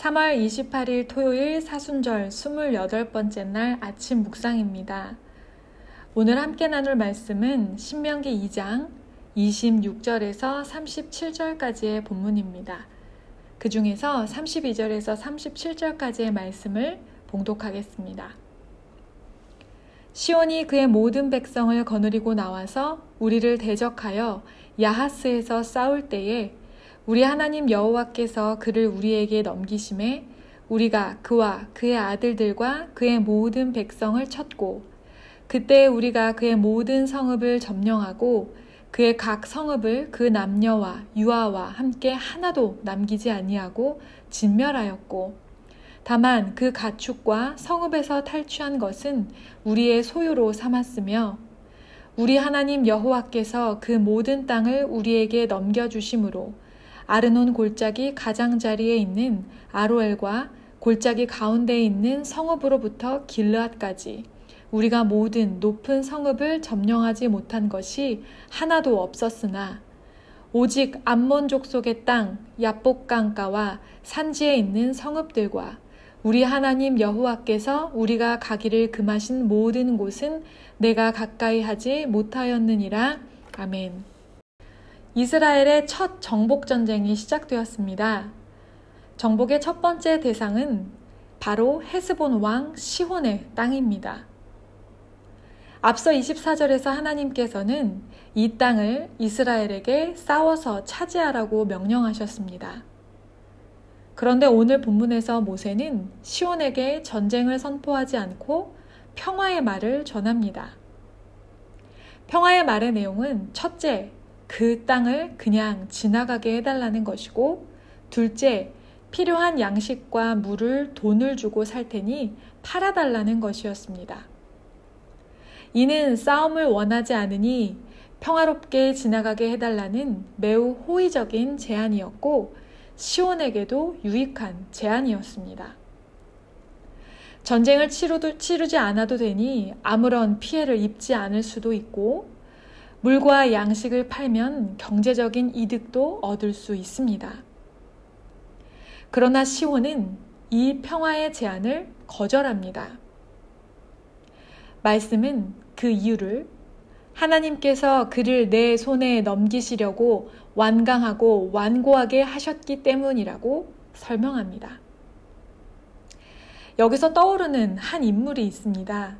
3월 28일 토요일 사순절 28번째 날 아침 묵상입니다. 오늘 함께 나눌 말씀은 신명기 2장 26절에서 37절까지의 본문입니다. 그 중에서 32절에서 37절까지의 말씀을 봉독하겠습니다. 시온이 그의 모든 백성을 거느리고 나와서 우리를 대적하여 야하스에서 싸울 때에 우리 하나님 여호와께서 그를 우리에게 넘기심에 우리가 그와 그의 아들들과 그의 모든 백성을 쳤고 그때 우리가 그의 모든 성읍을 점령하고 그의 각 성읍을 그 남녀와 유아와 함께 하나도 남기지 아니하고 진멸하였고 다만 그 가축과 성읍에서 탈취한 것은 우리의 소유로 삼았으며 우리 하나님 여호와께서 그 모든 땅을 우리에게 넘겨주심으로 아르논 골짜기 가장자리에 있는 아로엘과 골짜기 가운데에 있는 성읍으로부터 길르앗까지 우리가 모든 높은 성읍을 점령하지 못한 것이 하나도 없었으나 오직 암몬 족속의 땅 야복강가와 산지에 있는 성읍들과 우리 하나님 여호와께서 우리가 가기를 금하신 모든 곳은 내가 가까이 하지 못하였느니라. 아멘. 이스라엘의 첫 정복전쟁이 시작되었습니다. 정복의 첫 번째 대상은 바로 헤스본 왕 시혼의 땅입니다. 앞서 24절에서 하나님께서는 이 땅을 이스라엘에게 싸워서 차지하라고 명령하셨습니다. 그런데 오늘 본문에서 모세는 시혼에게 전쟁을 선포하지 않고 평화의 말을 전합니다. 평화의 말의 내용은 첫째, 그 땅을 그냥 지나가게 해달라는 것이고 둘째, 필요한 양식과 물을 돈을 주고 살 테니 팔아달라는 것이었습니다. 이는 싸움을 원하지 않으니 평화롭게 지나가게 해달라는 매우 호의적인 제안이었고 시온에게도 유익한 제안이었습니다. 전쟁을 치르지 않아도 되니 아무런 피해를 입지 않을 수도 있고 물과 양식을 팔면 경제적인 이득도 얻을 수 있습니다. 그러나 시온은 이 평화의 제안을 거절합니다. 말씀은 그 이유를 하나님께서 그를 내 손에 넘기시려고 완강하고 완고하게 하셨기 때문이라고 설명합니다. 여기서 떠오르는 한 인물이 있습니다.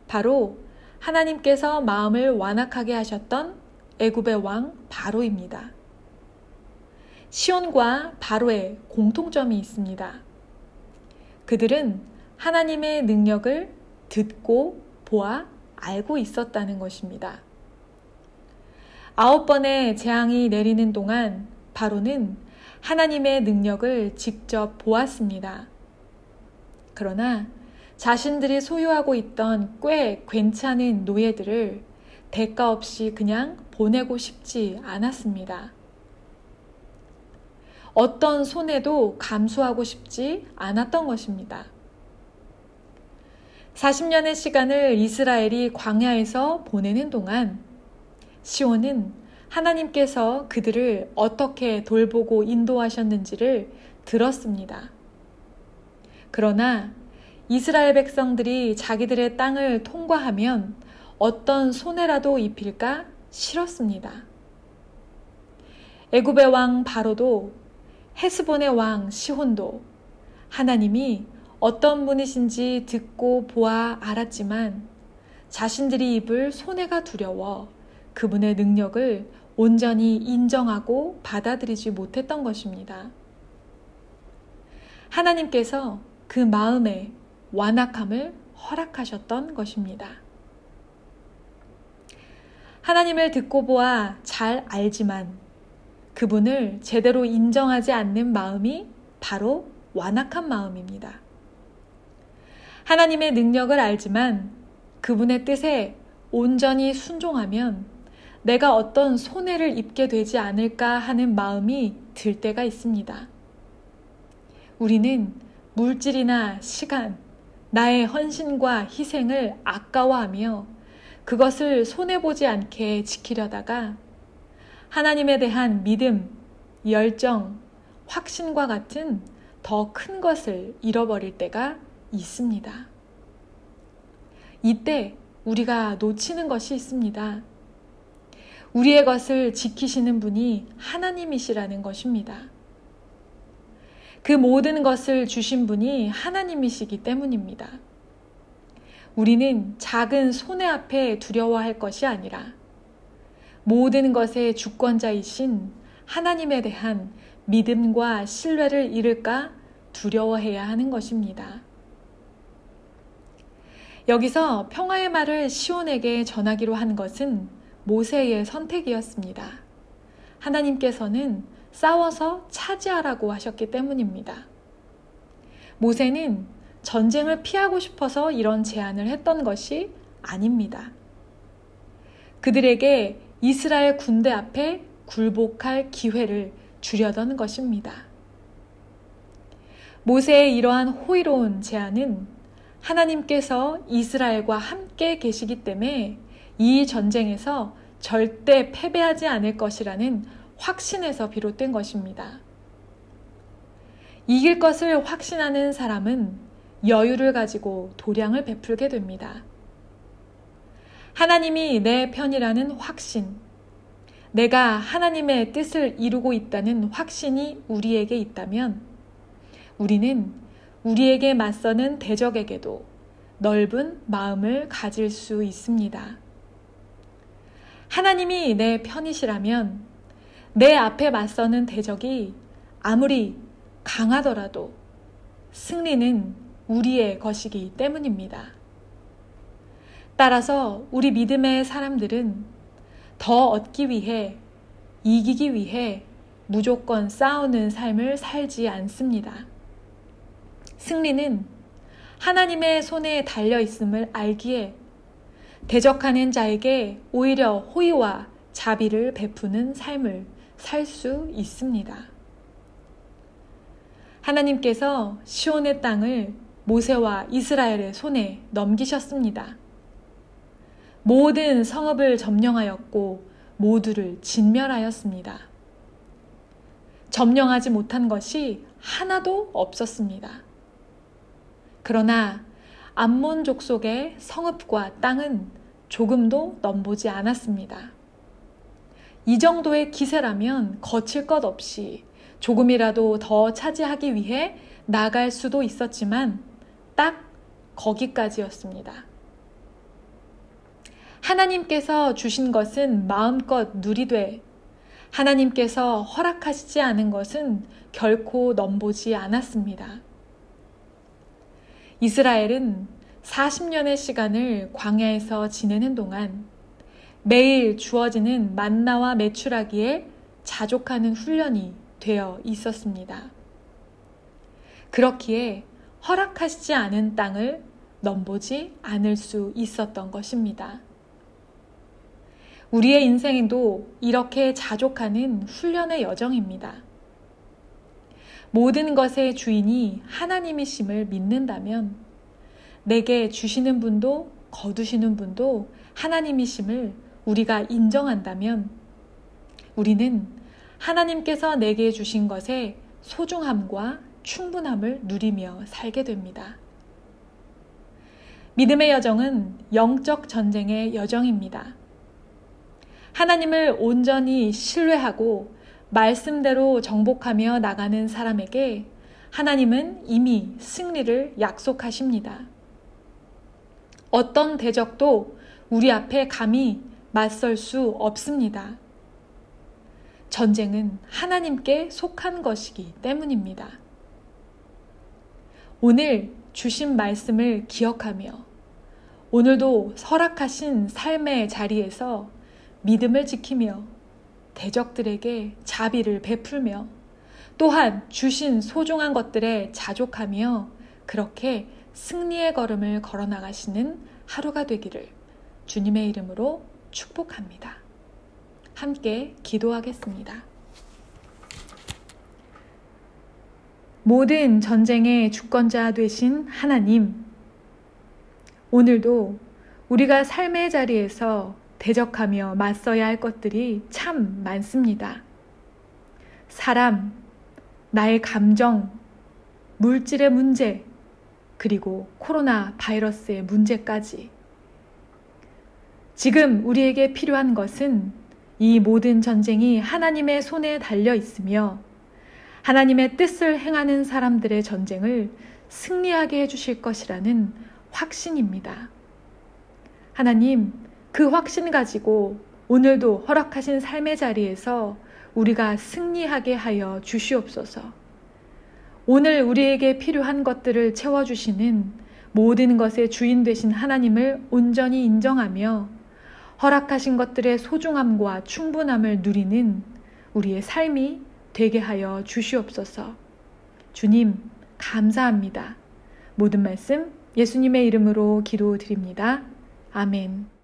바로 하나님께서 마음을 완악하게 하셨던 애굽의 왕 바로입니다. 시온과 바로의 공통점이 있습니다. 그들은 하나님의 능력을 듣고 보아 알고 있었다는 것입니다. 9번의 재앙이 내리는 동안 바로는 하나님의 능력을 직접 보았습니다. 그러나 자신들이 소유하고 있던 꽤 괜찮은 노예들을 대가 없이 그냥 보내고 싶지 않았습니다. 어떤 손해도 감수하고 싶지 않았던 것입니다. 40년의 시간을 이스라엘이 광야에서 보내는 동안 시온은 하나님께서 그들을 어떻게 돌보고 인도하셨는지를 들었습니다. 그러나 이스라엘 백성들이 자기들의 땅을 통과하면 어떤 손해라도 입힐까 싫었습니다. 애굽의 왕 바로도 헤스본의 왕 시혼도 하나님이 어떤 분이신지 듣고 보아 알았지만 자신들이 입을 손해가 두려워 그분의 능력을 온전히 인정하고 받아들이지 못했던 것입니다. 하나님께서 그 마음에 완악함을 허락하셨던 것입니다. 하나님을 듣고 보아 잘 알지만 그분을 제대로 인정하지 않는 마음이 바로 완악한 마음입니다. 하나님의 능력을 알지만 그분의 뜻에 온전히 순종하면 내가 어떤 손해를 입게 되지 않을까 하는 마음이 들 때가 있습니다. 우리는 물질이나 시간, 나의 헌신과 희생을 아까워하며 그것을 손해보지 않게 지키려다가 하나님에 대한 믿음, 열정, 확신과 같은 더 큰 것을 잃어버릴 때가 있습니다. 이때 우리가 놓치는 것이 있습니다. 우리의 것을 지키시는 분이 하나님이시라는 것입니다. 그 모든 것을 주신 분이 하나님이시기 때문입니다. 우리는 작은 손해 앞에 두려워할 것이 아니라 모든 것의 주권자이신 하나님에 대한 믿음과 신뢰를 잃을까 두려워해야 하는 것입니다. 여기서 평화의 말을 시온에게 전하기로 한 것은 모세의 선택이었습니다. 하나님께서는 싸워서 차지하라고 하셨기 때문입니다. 모세는 전쟁을 피하고 싶어서 이런 제안을 했던 것이 아닙니다. 그들에게 이스라엘 군대 앞에 굴복할 기회를 주려던 것입니다. 모세의 이러한 호의로운 제안은 하나님께서 이스라엘과 함께 계시기 때문에 이 전쟁에서 절대 패배하지 않을 것이라는 확신에서 비롯된 것입니다. 이길 것을 확신하는 사람은 여유를 가지고 도량을 베풀게 됩니다. 하나님이 내 편이라는 확신, 내가 하나님의 뜻을 이루고 있다는 확신이 우리에게 있다면 우리는 우리에게 맞서는 대적에게도 넓은 마음을 가질 수 있습니다. 하나님이 내 편이시라면 내 앞에 맞서는 대적이 아무리 강하더라도 승리는 우리의 것이기 때문입니다. 따라서 우리 믿음의 사람들은 더 얻기 위해, 이기기 위해 무조건 싸우는 삶을 살지 않습니다. 승리는 하나님의 손에 달려 있음을 알기에 대적하는 자에게 오히려 호의와 자비를 베푸는 삶을 살 수 있습니다. 하나님께서 시온의 땅을 모세와 이스라엘의 손에 넘기셨습니다. 모든 성읍을 점령하였고 모두를 진멸하였습니다. 점령하지 못한 것이 하나도 없었습니다. 그러나 암몬 족속의 성읍과 땅은 조금도 넘보지 않았습니다. 이 정도의 기세라면 거칠 것 없이 조금이라도 더 차지하기 위해 나갈 수도 있었지만 딱 거기까지였습니다. 하나님께서 주신 것은 마음껏 누리되 하나님께서 허락하시지 않은 것은 결코 넘보지 않았습니다. 이스라엘은 40년의 시간을 광야에서 지내는 동안 매일 주어지는 만나와 메추라기에 자족하는 훈련이 되어 있었습니다. 그렇기에 허락하시지 않은 땅을 넘보지 않을 수 있었던 것입니다. 우리의 인생도 이렇게 자족하는 훈련의 여정입니다. 모든 것의 주인이 하나님이심을 믿는다면 내게 주시는 분도 거두시는 분도 하나님이심을 우리가 인정한다면 우리는 하나님께서 내게 주신 것의 소중함과 충분함을 누리며 살게 됩니다. 믿음의 여정은 영적 전쟁의 여정입니다. 하나님을 온전히 신뢰하고 말씀대로 정복하며 나가는 사람에게 하나님은 이미 승리를 약속하십니다. 어떤 대적도 우리 앞에 감히 맞설 수 없습니다. 전쟁은 하나님께 속한 것이기 때문입니다. 오늘 주신 말씀을 기억하며 오늘도 허락하신 삶의 자리에서 믿음을 지키며 대적들에게 자비를 베풀며 또한 주신 소중한 것들에 자족하며 그렇게 승리의 걸음을 걸어나가시는 하루가 되기를 주님의 이름으로 축복합니다. 함께 기도하겠습니다. 모든 전쟁의 주권자 되신 하나님, 오늘도 우리가 삶의 자리에서 대적하며 맞서야 할 것들이 참 많습니다. 사람, 나의 감정, 물질의 문제, 그리고 코로나 바이러스의 문제까지. 지금 우리에게 필요한 것은 이 모든 전쟁이 하나님의 손에 달려 있으며 하나님의 뜻을 행하는 사람들의 전쟁을 승리하게 해주실 것이라는 확신입니다. 하나님, 그 확신 가지고 오늘도 허락하신 삶의 자리에서 우리가 승리하게 하여 주시옵소서. 오늘 우리에게 필요한 것들을 채워주시는 모든 것의 주인 되신 하나님을 온전히 인정하며 허락하신 것들의 소중함과 충분함을 누리는 우리의 삶이 되게 하여 주시옵소서. 주님, 감사합니다. 모든 말씀 예수님의 이름으로 기도드립니다. 아멘.